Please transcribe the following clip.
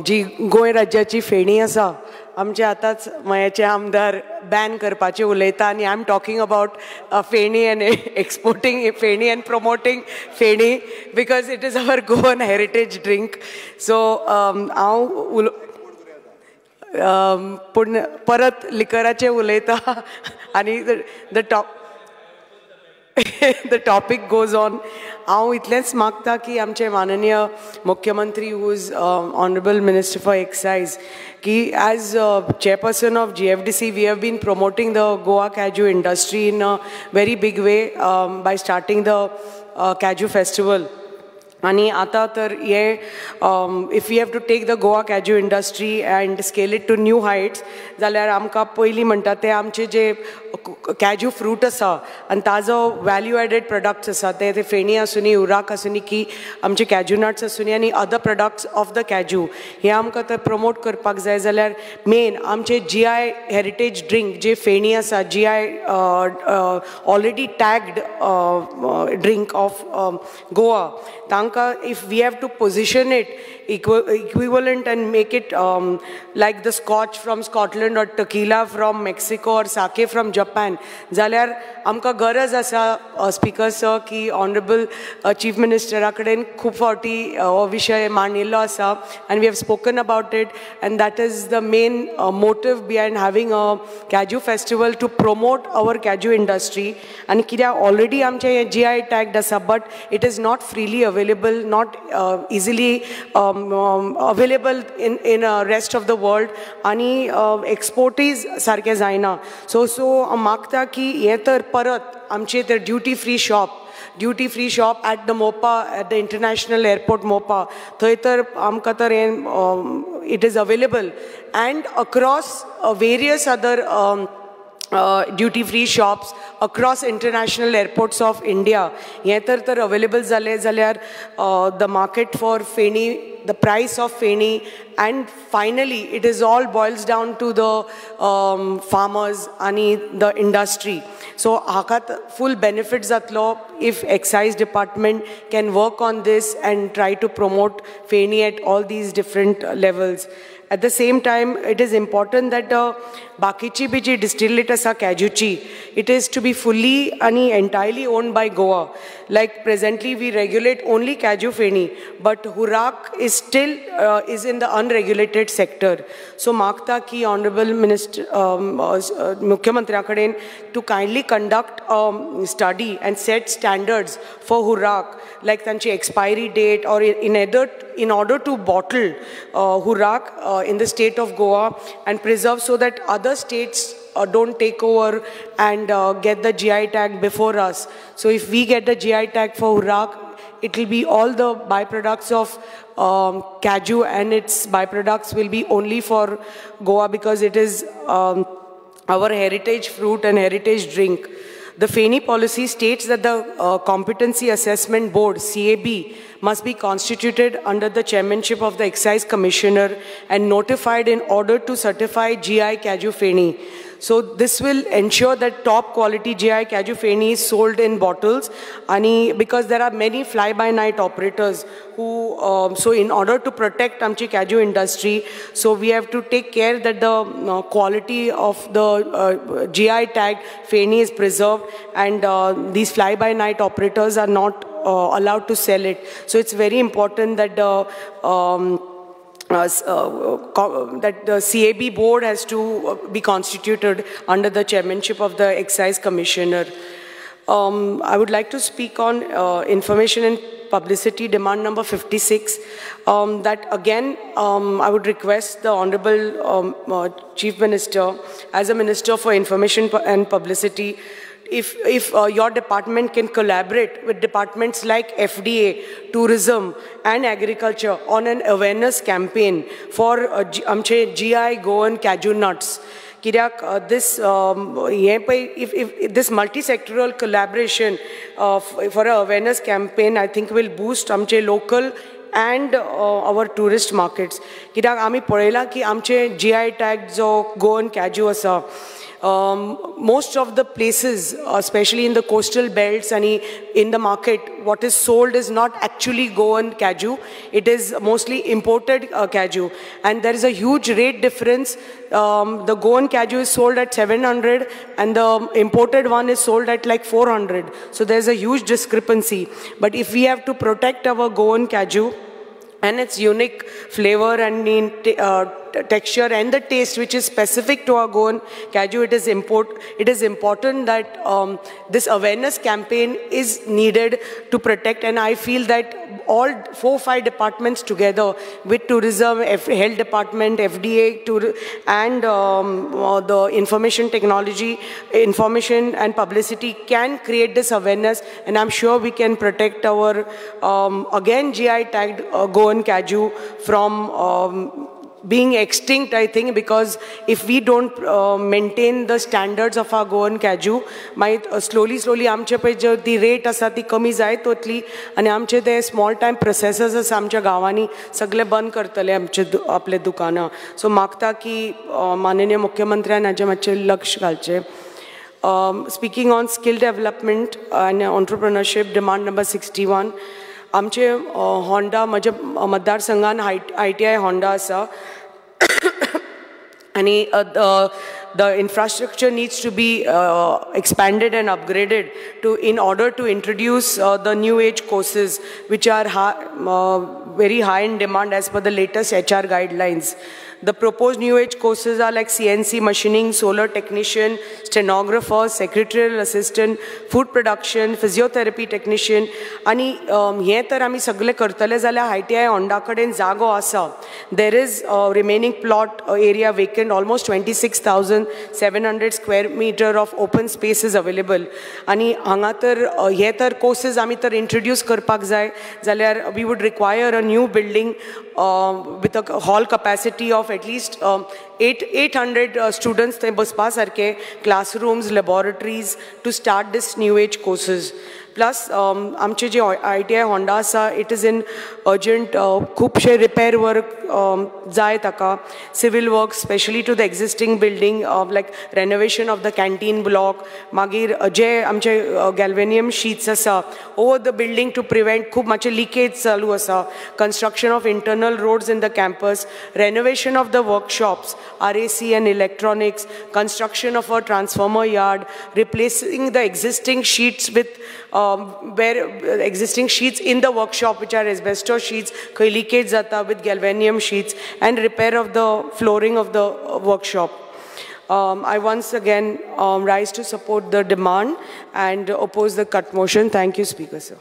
जी गोंय राज्याची फेणी आसा आमचे आतांच मयाचे आमदार बॅन करपाचे उलयता आनी I am talking about feni and exporting feni and promoting feni because it is our Goan heritage drink so हांव पूण परत लिकराचे उलयता आनी the topic goes on. हांव इतलेंच मागता की आमचे माननीय मुख्यमंत्री who is honorable minister for excise ki as chairperson of GFDC we have been promoting the Goa Kaju industry in a very big way by starting the Kaju festival. आणि आता तर हे if we have to take the Goa Kaju industry and scale it to new heights जाल्यार आमकां पयलीं म्हणटा ते आमचे जे कॅजू fruit आसा आनी ताजो वॅल्यू एडेड प्रोडक्ट्स आसा ते फेणी आसूनी उराक आसूनी की आमचे कॅजू नट्स आसूनी आनी अदर प्रोडक्ट्स ऑफ द कॅजू हे आमकां तर प्रमोट करपाक जाय जाल्यार मेन आमचे GI हेरिटेज ड्रिंक जे फेणी आसा GI already tagged drink of Goa तांकां if we have to position it equivalent and make it like the scotch from Scotland or tequila from Mexico or sake from Japan जाल्यार आमकां गरज आसा speaker sir की honourable chief मिनिस्टरा कडेन खूब फावटी हो विशय मांडिल्लो आसा and we have spoken about it and that is the main motive behind having a Kaju festival to promote our Kaju industry and कित्याक already आमचे GI tagged आसा but it is not freely available not easily available in rest of the world आणि exportees सारके जायना so मागता की हे तर परत आमचे तर duty free shop at the MOPA at the international airport MOPA थंय तर आमकां तर it is available and across various other duty free shops across international airports of India हे तर available जाले जाल्यार the market for feni the price of feni and finally it is all boils down to the farmers and the industry so हाका full benefit जातलो if excise department can work on this and try to promote feni at all these different levels. At the same time, it is important that bakichi biji distillate asa kajuchi, it is to be fully and entirely owned by Goa. Like presently, we regulate only Kaju feni, but Hurak is still is in the unregulated sector. So, Makta ki Honorable Minister Mukhyamantri Akaden to kindly conduct a study and set standards for Hurak, like tanchi expiry date or in order to bottle Hurak in the state of Goa and preserve so that other states don't take over and get the GI tag before us. So if we get the GI tag for Hurak, it will be all the byproducts of Kaju and its byproducts will be only for Goa because it is our heritage fruit and heritage drink. The FENI policy states that the Competency Assessment Board, CAB, must be constituted under the chairmanship of the Excise Commissioner and notified in order to certify GI Kaju Feni. So this will ensure that top quality GI Kaju Feni is sold in bottles because there are many fly-by-night operators who, so in order to protect Amchi Kaju industry, so we have to take care that the quality of the GI tag Feni is preserved and these fly-by-night operators are not allowed to sell it. So it's very important that that the CAB board has to be constituted under the chairmanship of the Excise Commissioner. I would like to speak on information and publicity demand number 56. That again, I would request the Honorable Chief Minister, as a Minister for Information and Publicity, if your department can collaborate with departments like FDA, tourism and agriculture on an awareness campaign for GI Goan Kaju nuts. This if this multi-sectoral collaboration for an awareness campaign, I think will boost local and our tourist markets. कित्याक आमी पळयला की आमचे GI tag जो Goan Kaju आसा most of the places, especially in the coastal belts and in the market, what is sold is not actually Goan Kaju. It is mostly imported Kaju. And there is a huge rate difference. The Goan Kaju is sold at 700 and the imported one is sold at like 400. So there's a huge discrepancy. But if we have to protect our Goan Kaju and its unique flavor and texture and the taste which is specific to our Goan Kaju, it is important that this awareness campaign is needed to protect, and I feel that all 4-5 departments together with tourism, health department, FDA and the information technology, information and publicity can create this awareness, and I'm sure we can protect our again GI tagged Goan Kaju from being extinct, I think, because if we don't maintain the standards of our Goan Kaju, slowly आमचे पळय जो ती rate आसा ती कमी जायत वतली आनी आमचे ते स्मॉल टायम प्रोसेसर्स आसा आमच्या गांवांनी सगळे बंद करतले आपले दुकानां. सो मागता की माननीय मुख्यमंत्र्यान हाजें मातशें लक्ष घालचें. Speaking on skill development and entrepreneurship, demand number 61. आमचे होंडा म्हज्या मतदारसंघान ITI होंडा आसा आणि the infrastructure needs to be expanded and upgraded in order to introduce the new age courses which are very high in demand as per the latest HR guidelines. The proposed new age courses are like CNC machining, solar technician, stenographer, secretarial assistant, food production, physiotherapy technician. आणि हे तर आमी सगळे करतले जाल्यार ITI Honda कडेन जागो आसा. There is remaining plot area vacant, almost 26,700 square meter of open space is available. आणि हांगा तर हे तर courses आमी तर introduce करपाक जाय जाल्यार we would require a new building with a hall capacity of at least 800 students they baspa sarke, classrooms, laboratories to start this new age courses. Plus आमचे जे ITI होंडा आसा, it is in urgent खुबशे repair work जाय ताका, civil work especially to the existing building, like renovation of the canteen block, मागीर जे आमचे galvanium sheets आसा over the building to prevent खूब मातशे leakage चालू आसा, construction of internal roads in the campus, renovation of the workshops, RAC and electronics, construction of a transformer yard, replacing the existing sheets with where existing sheets in the workshop which are asbestos sheets, leakage zata with galvanium sheets, and repair of the flooring of the workshop. I once again rise to support the demand and oppose the cut motion. Thank you, Speaker, sir.